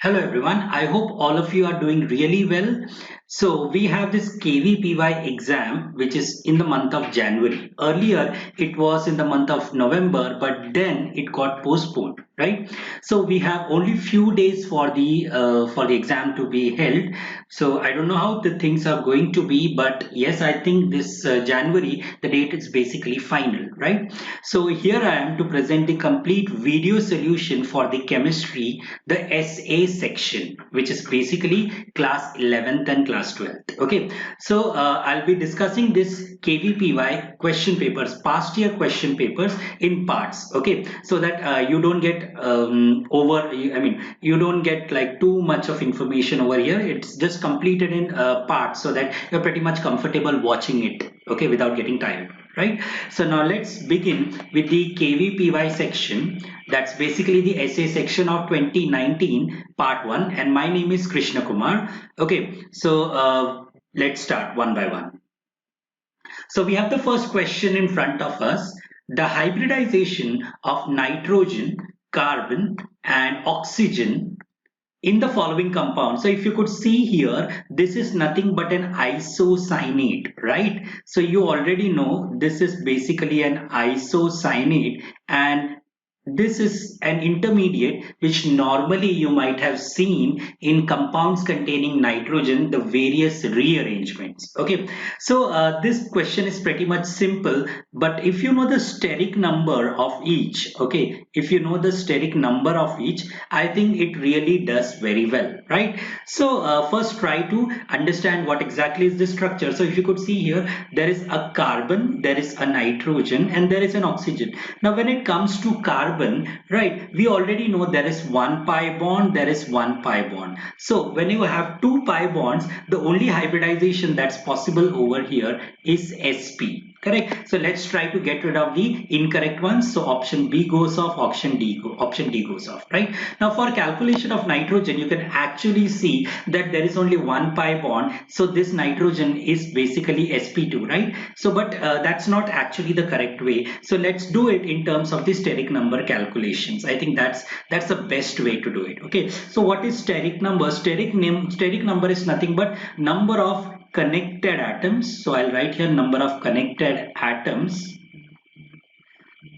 Hello everyone, I hope all of you are doing really well. So we have this KVPY exam which is in the month of January. Earlier it was in the month of November, but then it got postponed, right? So we have only few days for the exam to be held. So I don't know how the things are going to be, but yes, I think this January the date is basically final, right? So here I am to present the complete video solution for the chemistry, the SA section, which is basically class 11th and class 12th. Okay, so I'll be discussing this KVPY question papers, past year question papers in parts. Okay, so that you don't get you don't get like too much of information over here. It's just completed in parts so that you're pretty much comfortable watching it. Okay, without getting tired, right? So now let's begin with the KVPY section. That's basically the essay section of 2019 part 1, and my name is Krishna Kumar. Okay, so let's start one by one. So we have the first question in front of us. The hybridization of nitrogen, carbon and oxygen in the following compound. So if you could see here, this is nothing but an isocyanate, right? So you already know this is basically an isocyanate, and this is an intermediate which normally you might have seen in compounds containing nitrogen, the various rearrangements. Okay, so this question is pretty much simple, but if you know the steric number of each, okay, if you know the steric number of each, I think it really does very well, right? So first try to understand what exactly is the structure. So if you could see here, there is a carbon, there is a nitrogen, and there is an oxygen. Now when it comes to carbon, right, we already know there is one pi bond, there is one pi bond. So when you have two pi bonds, the only hybridization that's possible over here is sp. Correct. So let's try to get rid of the incorrect ones. So option B goes off, option D goes off, right? Now for calculation of nitrogen, you can actually see that there is only one pi bond. So this nitrogen is basically sp2, right? So but that's not actually the correct way. So let's do it in terms of the steric number calculations. I think that's the best way to do it. Okay. So what is steric number? Steric number is nothing but number of connected atoms. So I'll write here number of connected atoms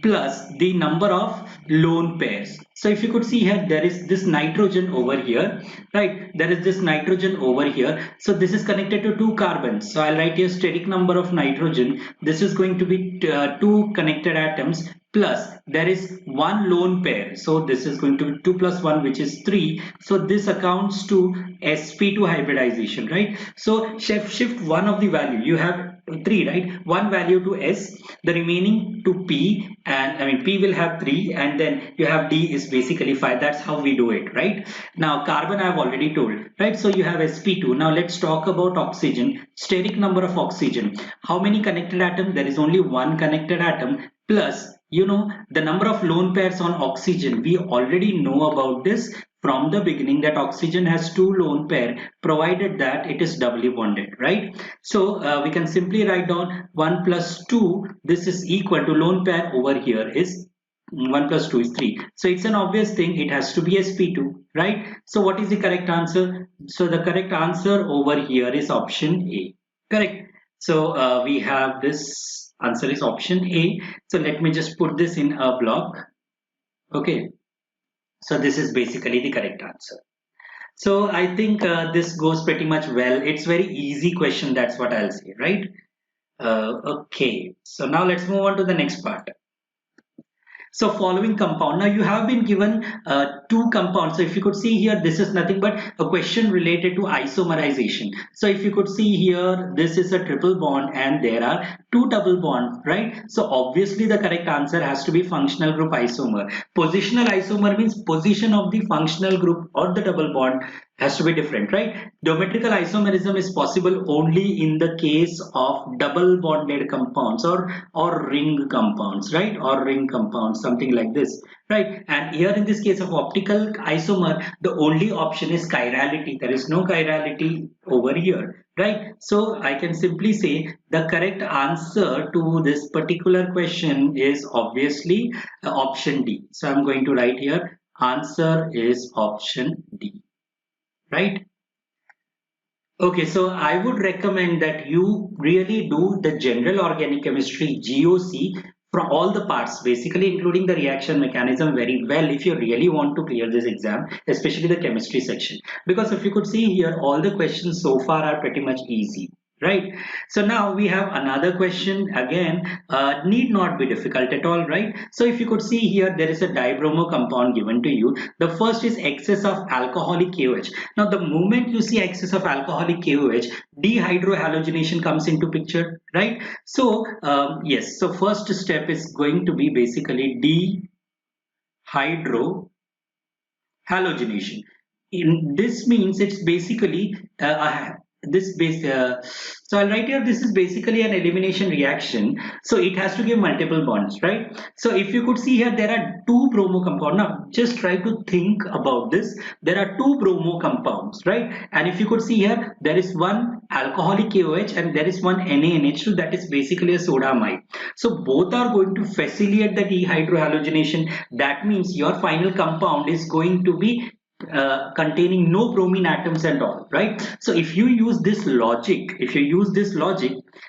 plus the number of lone pairs. So if you could see here, there is this nitrogen over here, right? There is this nitrogen over here. So this is connected to two carbons. So I'll write here steric number of nitrogen. This is going to be two connected atoms plus there is one lone pair. So this is going to be 2 plus 1, which is 3. So this accounts to sp2 hybridization, right? So shift one of the value. You have 3, right? One value to s, the remaining to p, and I mean p will have 3, and then you have d is basically 5. That's how we do it, right? Now carbon I have already told, right? So you have sp2. Now let's talk about oxygen. Steric number of oxygen. How many connected atoms? There is only one connected atom plus, you know, the number of lone pairs on oxygen. We already know about this from the beginning, that oxygen has two lone pair provided that it is doubly bonded, right? So we can simply write down 1 plus 2. This is equal to lone pair over here is 1 plus 2 is 3. So it's an obvious thing, it has to be sp2, right? So what is the correct answer? So the correct answer over here is option A. Correct. So we have this answer is option A. So let me just put this in a block. Okay. So this is basically the correct answer. So I think this goes pretty much well. It's very easy question. That's what I'll say, right? Okay. So now let's move on to the next part. So following compound, now you have been given two compounds. So if you could see here, this is nothing but a question related to isomerization. So if you could see here, this is a triple bond and there are two double bonds, right? So obviously the correct answer has to be functional group isomer. Positional isomer means position of the functional group or the double bond has to be different, right? Geometrical isomerism is possible only in the case of double bonded compounds or ring compounds, right? Or ring compounds, something like this, right? And here in this case of optical isomer, the only option is chirality. There is no chirality over here, right? So I can simply say the correct answer to this particular question is obviously option D. So I'm going to write here answer is option D. right? Okay, so I would recommend that you really do the general organic chemistry GOC from all the parts, basically including the reaction mechanism very well if you really want to clear this exam, especially the chemistry section. Because if you could see here, all the questions so far are pretty much easy. Right. So now we have another question again, need not be difficult at all, right? So if you could see here, there is a dibromo compound given to you. The first is excess of alcoholic KOH. Now, the moment you see excess of alcoholic KOH, dehydrohalogenation comes into picture, right? So, yes, so first step is going to be basically dehydrohalogenation. In this means it's basically this base. So I'll write here this is basically an elimination reaction. So it has to give multiple bonds, right? So if you could see here, there are two bromo compounds. Now just try to think about this. There are two bromo compounds, right? And if you could see here, there is one alcoholic KOH and there is one NaNH2 that is basically a soda amide. So both are going to facilitate the dehydrohalogenation. That means your final compound is going to be containing no bromine atoms at all, right? So if you use this logic,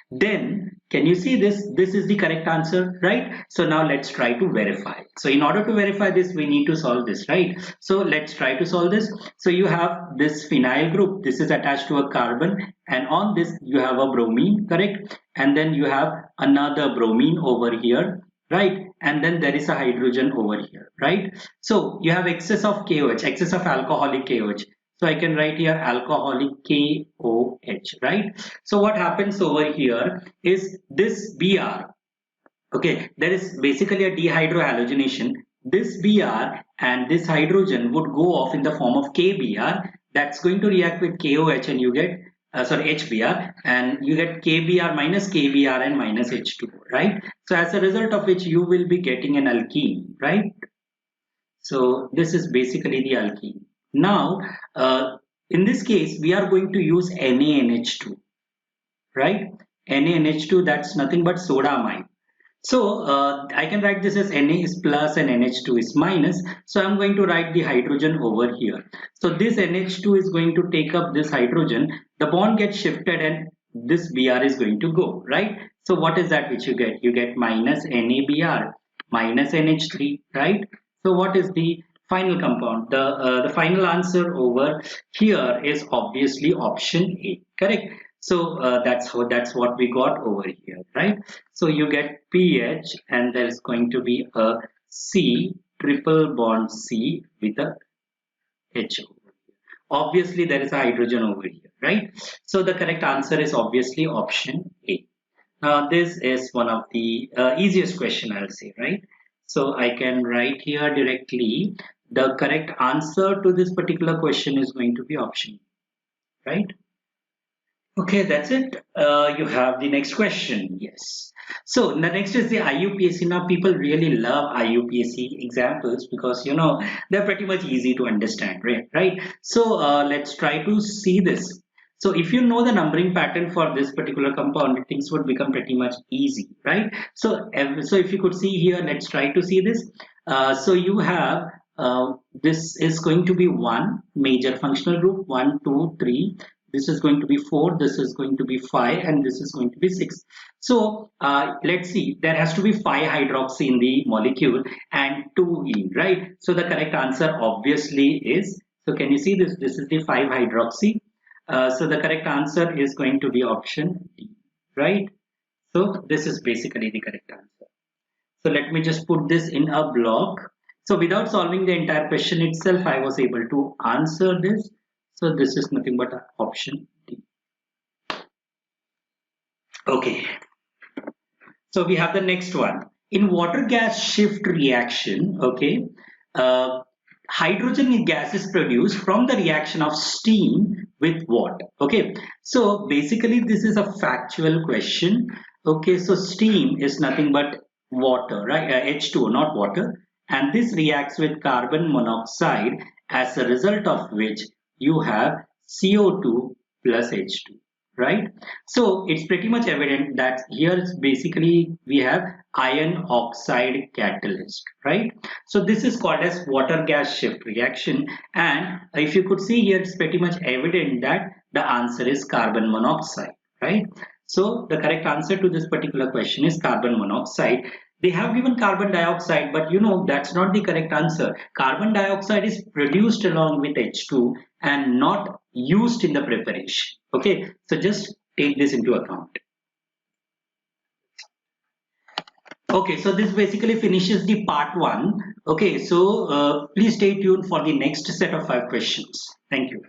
then can you see this? This is the correct answer, right? So now let's try to verify. So in order to verify this, we need to solve this, right? So let's try to solve this. So you have this phenyl group. This is attached to a carbon, and on this you have a bromine, correct? And then you have another bromine over here, right? And then there is a hydrogen over here, right? So you have excess of KOH, excess of alcoholic KOH. So I can write here alcoholic KOH, right? So what happens over here is this Br, okay, there is basically a dehydrohalogenation. This Br and this hydrogen would go off in the form of KBr. That's going to react with KOH and you get HBr, and you get KBr minus KBr and minus H2, right? So as a result of which you will be getting an alkene, right? So this is basically the alkene. Now, in this case, we are going to use NaNH2, right? NaNH2, that's nothing but soda amide. So I can write this as Na is plus and NH2 is minus. So I'm going to write the hydrogen over here. So this NH2 is going to take up this hydrogen. The bond gets shifted and this Br is going to go, right? So what is that which you get? You get minus NaBr minus NH3, right? So what is the final compound? The final answer over here is obviously option A, correct? So that's what we got over here, right? So you get pH and there's going to be a C, triple bond C with a H over here. Obviously there is a hydrogen over here, right? So the correct answer is obviously option A. Now this is one of the easiest question, I'll say, right? So I can write here directly the correct answer to this particular question is going to be option, right? Okay, that's it. You have the next question. Yes. So the next is the IUPAC. Now people really love IUPAC examples because they're pretty much easy to understand, right? Right. So let's try to see this. So if you know the numbering pattern for this particular compound, things would become pretty much easy, right? So if you could see here, let's try to see this. So you have this is going to be one major functional group, 1, 2, 3. This is going to be 4, this is going to be 5, and this is going to be 6. So let's see, there has to be 5 hydroxy in the molecule and 2 ene, right? So the correct answer obviously is, so can you see this? This is the 5 hydroxy. So the correct answer is going to be option D, right? So this is basically the correct answer. So let me just put this in a block. So without solving the entire question itself, I was able to answer this. So this is nothing but option D. Okay. So we have the next one. In water gas shift reaction, okay, hydrogen gas is produced from the reaction of steam with water. Okay. So basically this is a factual question. Okay. So steam is nothing but water, right? H2O, not water. And this reacts with carbon monoxide, as a result of which you have CO2 plus H2, right? So it's pretty much evident that here basically we have iron oxide catalyst, right? So this is called as water gas shift reaction, and if you could see here, it's pretty much evident that the answer is carbon monoxide, right? So the correct answer to this particular question is carbon monoxide. They have given carbon dioxide, but that's not the correct answer. Carbon dioxide is produced along with H2 and not used in the preparation. Okay, so just take this into account. Okay, so this basically finishes the part one. Okay, so please stay tuned for the next set of 5 questions. Thank you.